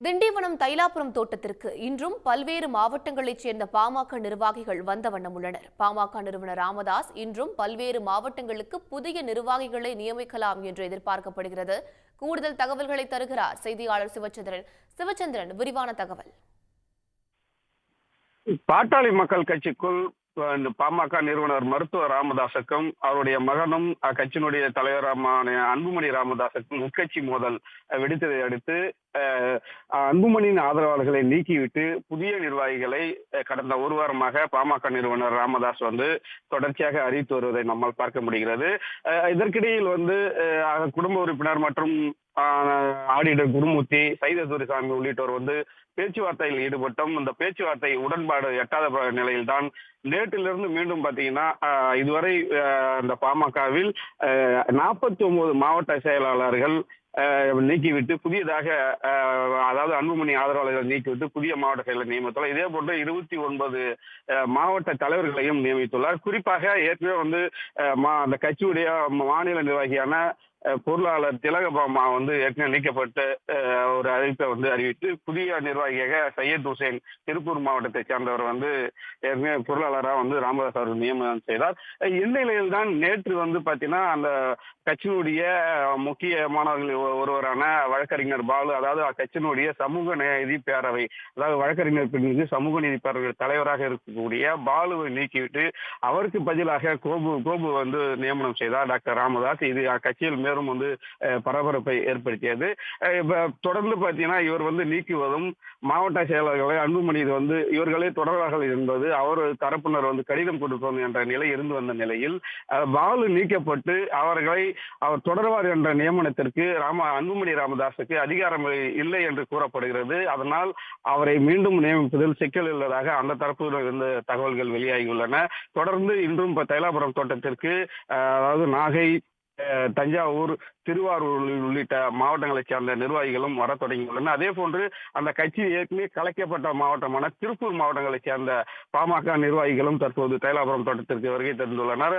திண்டிவனம் தைலாபுரம் தோட்டத்திற்கு இன்றும் பல்வேறு மாவட்டங்களைச் சேர்ந்த பாமக நிர்வாகிகள் வந்த வண்ணம் உள்ளனர். பாமக நிறுவனர் ராமதாஸ் இன்றும் பல்வேறு மாவட்டங்களுக்கு புதிய நிர்வாகிகளை நியமிக்கலாம் என்று எதிர்பார்க்கப்படுகிறது. கூடுதல் தகவல்களை தருகிறார் செய்தியாளர் சிவச்சந்திரன். விரிவான தகவல். பாட்டாளி மக்கள் கட்சிக்குள் இந்த பாமக நிறுவனர் மருத்துவர் ராமதாசுக்கும் அவருடைய மகனும் அக்கட்சியினுடைய தலைவரான அன்புமணி ராமதாசுக்கும் உட்கட்சி மோதல் வெடித்ததை அடுத்து அன்புமணியின் ஆதரவாளர்களை நீக்கிவிட்டு புதிய நிர்வாகிகளை கடந்த ஒரு வாரமாக பாமக நிறுவனர் ராமதாஸ் தொடர்ச்சியாக அறிவித்து வருவதை நம்மால் பார்க்க முடிகிறது. இதற்கிடையில் குடும்ப உறுப்பினர் மற்றும் ஆடிட்டர் குருமூர்த்தி, சைத துரைசாமி உள்ளிட்டோர் பேச்சுவார்த்தையில் ஈடுபட்டோம். இந்த பேச்சுவார்த்தை உடன்பாடு எட்டாத நிலையில்தான் நேற்றிலிருந்து மீண்டும் பாத்தீங்கன்னா இதுவரை இந்த பாமகவில் 49 மாவட்ட செயலாளர்கள் நீக்கிவிட்டு புதியதாக அதாவது அன்புமணி ஆதரவாளர்கள் நீக்கிவிட்டு புதிய மாவட்ட செயலர் நியமித்துள்ளார். இதே போன்று 29 மாவட்ட தலைவர்களையும் நியமித்துள்ளார். குறிப்பாக ஏற்கனவே அந்த கட்சியுடைய மாநில நிர்வாகியான பொருளாளர் திலகபாமா ஏற்கனவே நீக்கப்பட்டு ஒரு அறிவிப்பை அறிவித்து புதிய நிர்வாகியாக சையத் ஹுசேன் திருப்பூர் மாவட்டத்தை சேர்ந்தவர் ஏற்கனவே பொருளாளராக ராமதாஸ் அவர்கள் நியமனம் செய்தார். இந்நிலையில் தான் நேற்று பாத்தீங்கன்னா அந்த கட்சியினுடைய முக்கியமானவர்கள் ஒருவரான வழக்கறிஞர் பாலு, அதாவது அக்கட்சியினுடைய சமூக நீதி பேரவை, அதாவது வழக்கறிஞர் பிரிவுக்கு சமூக நீதி பேரவை தலைவராக இருக்கக்கூடிய பாலுவை நீக்கிவிட்டு அவருக்கு பதிலாக கோபு நியமனம் செய்தார் டாக்டர் ராமதாஸ். இது அக்கட்சியில் மேலும் பரபரப்பை ஏற்படுத்தியது. தொடர்ந்து பாத்தீங்கன்னா இவர் நீக்குவதும் மாவட்ட செயலர்களை அன்புமணி இவர்களே தொடர்வார்கள் என்பது அவர் தரப்பினர் கடிதம் கொடுக்கணும் என்ற நிலை இருந்து வந்த நிலையில் பாலு நீக்கப்பட்டு அவர்களை அவர் தொடர்வார் என்ற நியமனத்திற்கு அன்புமணி ராமதாஸுக்கு அதிகாரம் இல்லை என்று கூறப்படுகிறது. அதனால் அவரை மீண்டும் நியமிப்பதில் சிக்கல் உள்ளதாக அந்த தரப்பில் இருந்த தகவல்கள் வெளியாகியுள்ளன. தொடர்ந்து இன்றும் தைலாபுரம் தோட்டத்திற்கு அதாவது நாகை, தஞ்சாவூர், திருவாரூர் உள்ளிட்ட மாவட்டங்களைச் சேர்ந்த நிர்வாகிகளும் வர தொடங்கியுள்ளனர். அதே போன்று அந்த கட்சி ஏற்கனவே கலைக்கப்பட்ட மாவட்டமான திருப்பூர் மாவட்டங்களைச் சேர்ந்த பாமக நிர்வாகிகளும் தற்போது தைலாபுரம் தோட்டத்திற்கு வருகை தந்துள்ளனர்.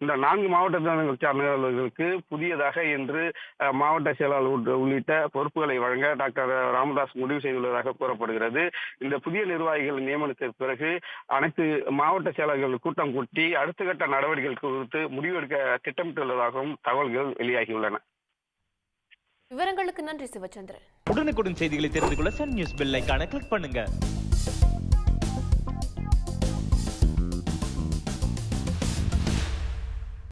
இந்த 4 மாவட்ட சேர்ந்தவர்களுக்கு புதியதாக இன்று மாவட்ட செயலாளர் உள்ளிட்ட பொறுப்புகளை வழங்க டாக்டர் ராமதாஸ் முடிவு செய்துள்ளதாக கூறப்படுகிறது. இந்த புதிய நிர்வாகிகள் நியமனத்திற்கு பிறகு அனைத்து மாவட்ட செயலாளர்கள் கூட்டம் கூட்டி அடுத்த கட்ட நடவடிக்கைகள் குறித்து முடிவெடுக்க திட்டமிட்டுள்ளதாகவும் தகவல்கள் வெளியாகியுள்ளன. விவரங்களுக்கு நன்றி சிவச்சந்திரன். உடனுக்குடன் செய்திகளை தெரிந்து கொள்ள சன் நியூஸ் பெல் ஐகானை கிளிக் பண்ணுங்க.